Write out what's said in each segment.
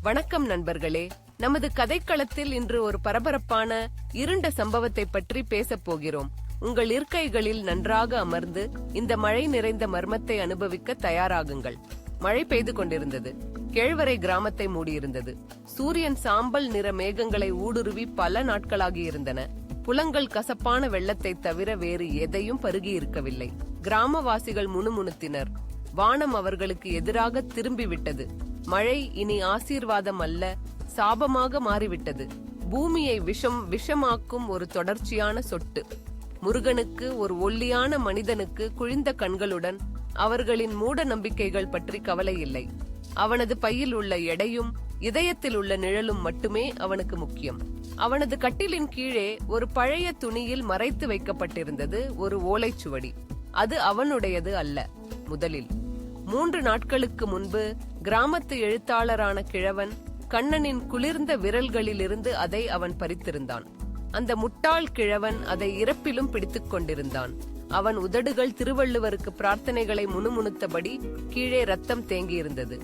வணக்கம் நண்பர்களே. நமது கதைக்களத்தில் இன்று ஒரு பரபரப்பான இருண்ட சம்பவத்தை பற்றி பேசப் போகிறோம். உங்கள் இருக்கைகளில் நன்றாக அமர்ந்து இந்த மழை நிறைந்த மர்மத்தை அனுபவிக்க தயாராகுங்கள். மழை பெய்து கொண்டிருந்தது. கேழ்வரை கிராமத்தை மூடியிருந்தது. சூரியன் சாம்பல் நிற மேகங்களை ஊடுருவி பல நாட்களாகி இருந்தன. புலங்கள் கசப்பான வெள்ளத்தை தவிர வேறு எதையும் பருகி இருக்கவில்லை. கிராமவாசிகள் முணுமுணுத்தினர். வானம் அவர்களுக்கு எதிராக திரும்பிவிட்டது. மழை இனி ஆசீர்வாதம் அல்ல, சாபமாக மாறிவிட்டது. பூமியை விஷமாக்கும் ஒரு தொடர்ச்சியான சொட்டு. முருகனுக்கு, ஒரு ஒல்லியான மனிதனுக்கு குழிந்த கண்களுடன் அவர்களின் மூட நம்பிக்கைகள் பற்றி கவலை இல்லை. அவனது பையில் உள்ள எடையும் இதயத்தில் உள்ள நிழலும் மட்டுமே அவனுக்கு முக்கியம். அவனது கட்டிலின் கீழே ஒரு பழைய துணியில் மறைத்து வைக்கப்பட்டிருந்தது ஒரு ஓலைச்சுவடி. அது அவனுடையது அல்ல. முதலில் 3 நாட்களுக்கு முன்பு கிராமத்து எழுத்தாளரான கிழவன் கண்ணனின் குளிர்ந்த விரல்களிலிருந்து அதை அவன் பறித்திருந்தான். அந்த முட்டாள் கிழவன் அதை இறப்பிலும் பிடித்துக் கொண்டிருந்தான். அவன் உதடுகள் திருவள்ளுவருக்கு பிரார்த்தனைகளை முணுமுணுத்தபடி கீழே ரத்தம் தேங்கியிருந்தது.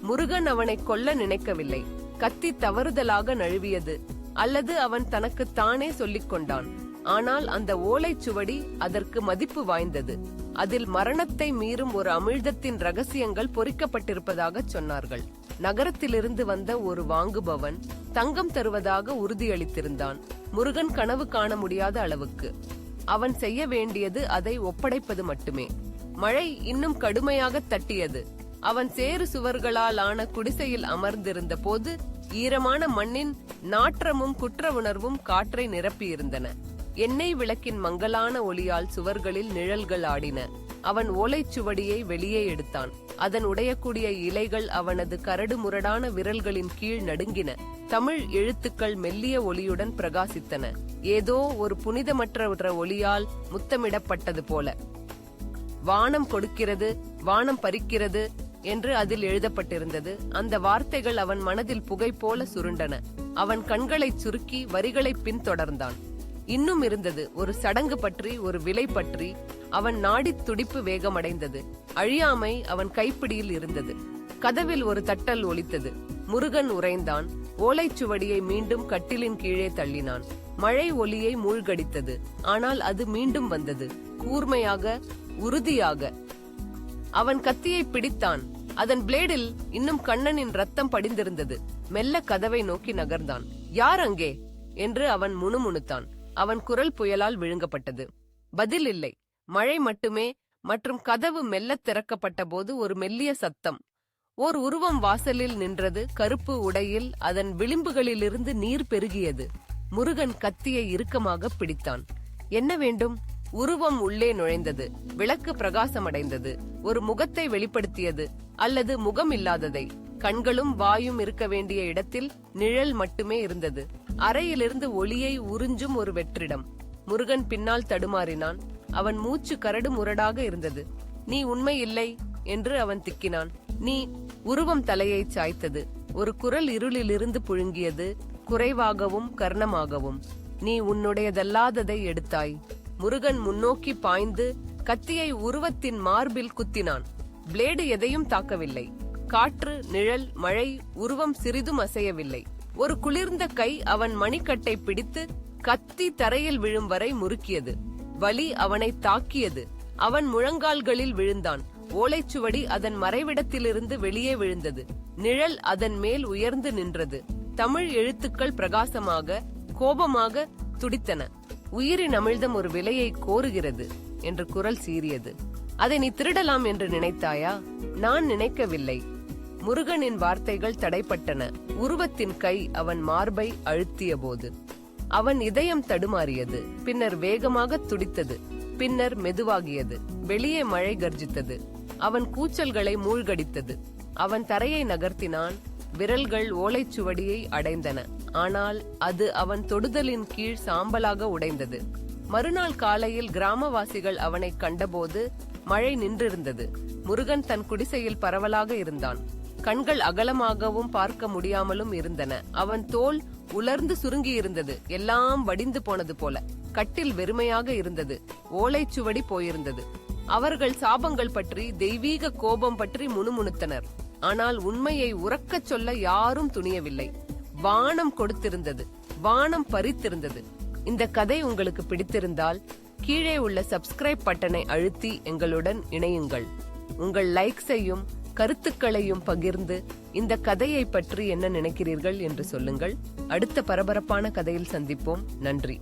முருகன் அவனை கொல்ல நினைக்கவில்லை. கத்தி தவறுதலாக நழுவியது, அல்லது அவன் தனக்கு தானே சொல்லிக் கொண்டான். ஆனால் அந்த ஓலைச்சுவடி அதற்கு மதிப்பு வாய்ந்தது. அதில் மரணத்தை மீறும் ஒரு அமிழ்தத்தின் ரகசியங்கள் பொறிக்கப்பட்டிருப்பதாக சொன்னார்கள். நகரத்திலிருந்து வந்த ஒரு வாங்குபவன் தங்கம் தருவதாக உறுதியளித்திருந்தான். முருகன் கனவு காண முடியாத அளவுக்கு. அவன் செய்ய வேண்டியது அதை ஒப்படைப்பது மட்டுமே. மழை இன்னும் கடுமையாக தட்டியது. அவன் சேறு சுவர்களால் ஆன குடிசையில் அமர்ந்திருந்த போது ஈரமான மண்ணின் நாற்றமும் குற்ற உணர்வும் காற்றை நிரப்பியிருந்தன. எண்ணெய் விளக்கின் மங்கலான ஒளியால் சுவர்களில் நிழல்கள் ஆடின. அவன் ஓலைச்சுவடியை வெளியே எடுத்தான். அதன் உடையக்கூடிய இலைகள் அவனது கரடு முரடான விரல்களின் கீழ் நடுங்கின. தமிழ் எழுத்துக்கள் மெல்லிய ஒளியுடன் பிரகாசித்தன. ஏதோ ஒரு புனிதமற்ற ஒளியால் முத்தமிடப்பட்டது போல. வானம் கொடுக்கிறது, வானம் பறிக்கிறது என்று அதில் எழுதப்பட்டிருந்தது. அந்த வார்த்தைகள் அவன் மனதில் புகை போல சுருண்டன. அவன் கண்களை சுருக்கி வரிகளை பின்தொடர்ந்தான். இன்னும் இருந்தது ஒரு சடங்கு பற்றி, ஒரு விலை பற்றி. அவன் நாடி துடிப்பு வேகமடைந்தது. அழியாமை அவன் கைப்பிடியில் இருந்தது. கதவில் ஒரு தட்டல் ஒலித்தது. முருகன் உறைந்தான். ஓலைச்சுவடியை மீண்டும் கட்டிலின் கீழே தள்ளினான். மழை ஒலியை மூழ்கடித்தது. ஆனால் அது மீண்டும் வந்தது, கூர்மையாக, உறுதியாக. அவன் கத்தியை பிடித்தான். அதன் பிளேடில் இன்னும் கண்ணனின் ரத்தம் படிந்திருந்தது. மெல்ல கதவை நோக்கி நகர்ந்தான். யார் அங்கே என்று அவன் முணுமுணுத்தான். அவன் குரல் புயலால் விழுங்கப்பட்டது. பதில் இல்லை, மழை மட்டுமே. மற்றும் கதவு மெல்ல திறக்கப்பட்ட போது ஒரு மெல்லிய சத்தம். ஓர் உருவம் வாசலில் நின்றது. கருப்பு உடையில் அதன் விளிம்புகளிலிருந்து நீர் பெருகியது. முருகன் கத்தியை இறுக்கமாக பிடித்தான். என்ன வேண்டும்? உருவம் உள்ளே நுழைந்தது. விளக்கு பிரகாசமடைந்தது. ஒரு முகத்தை வெளிப்படுத்தியது, அல்லது முகம் இல்லாததை. கண்களும் வாயும் இருக்க வேண்டிய இடத்தில் நிழல் மட்டுமே இருந்தது. அறையிலிருந்து ஒளியை உறிஞ்சும் ஒரு வெற்றிடம். முருகன் பின்னால் தடுமாறினான். அவன் மூச்சு கரடு முரடாக இருந்தது. நீ உண்மை இல்லை என்று அவன் திக்கினான். நீ. உருவம் தலையை சாய்த்தது. ஒரு குரல் இருளிலிருந்து புழுங்கியது, குறைவாகவும் கர்ணமாகவும். நீ உன்னுடையதல்லாததை எடுத்தாய். முருகன் முன்னோக்கி பாய்ந்து கத்தியை உருவத்தின் மார்பில் குத்தினான். பிளேடு எதையும் தாக்கவில்லை. காற்று, நிழல், மழை, உருவம் சிறிதும் அசையவில்லை. ஒரு குளிர்ந்த கை அவன் மணிக்கட்டை பிடித்து கத்தி தரையில் விழும் வரை முறுக்கியது. வலி அவனை தாக்கியது. அவன் முழங்கால்களில் விழுந்தான். ஓலைச்சுவடி அதன் மறைவிடத்திலிருந்து வெளியே விழுந்தது. நிழல் அதன் மேல் உயர்ந்து நின்றது. தமிழ் எழுத்துக்கள் பிரகாசமாக, கோபமாக துடித்தன. உயிரின் அமிழ்தம் ஒரு விலையை கோருகிறது என்று குரல் சீறியது. அதை நீ திருடலாம் என்று நினைத்தாயா? நான் நினைக்கவில்லை. முருகனின் வார்த்தைகள் தடைப்பட்டன. உருவத்தின் கை அவன் மார்பை அழுத்திய போது அவன் இதயம் தடுமாறியது. பின்னர் வேகமாக துடித்தது. பின்னர் மெதுவாகியது. வெளியே மழை கர்ஜித்தது. அவன் கூச்சல்களை மூழ்கடித்தது. அவன் தரையை நகர்த்தினான். விரல்கள் ஓலைச்சுவடியை அடைந்தன. ஆனால் அது அவன் தொடுதலின் கீழ் சாம்பலாக உடைந்தது. மறுநாள் காலையில் கிராமவாசிகள் அவனை கண்டபோது மழை நின்றிருந்தது. முருகன் தன் குடிசையில் பரவலாக இருந்தான். கண்கள் அகலமாகவும் பார்க்க முடியாமலும் இருந்தன. அவன் தோல் உலர்ந்து சுருங்கி இருந்தது. எல்லாம் வடிந்து போனது போல. கட்டில் வெறுமையாக இருந்தது. ஓலைச்சுவடி போயிருந்தது. அவர்கள் சாபங்கள் பற்றி, தெய்வீக கோபம் பற்றி முணுமுணுத்தனர். ஆனால் உண்மையை உரக்கச் சொல்ல யாரும் துணியவில்லை. வானம் கொடுத்திருந்தது, வானம் பறித்திருந்தது. இந்த கதை உங்களுக்கு பிடித்திருந்தால் கீழே உள்ள சப்ஸ்கிரைப் பட்டனை அழுத்தி எங்களுடன் இணையுங்கள். உங்கள் லைக்ஸையும் கருத்துக்களையும் பகிர்ந்து இந்த கதையை பற்றி என்ன நினைக்கிறீர்கள் என்று சொல்லுங்கள். அடுத்த பரபரப்பான கதையில் சந்திப்போம். நன்றி.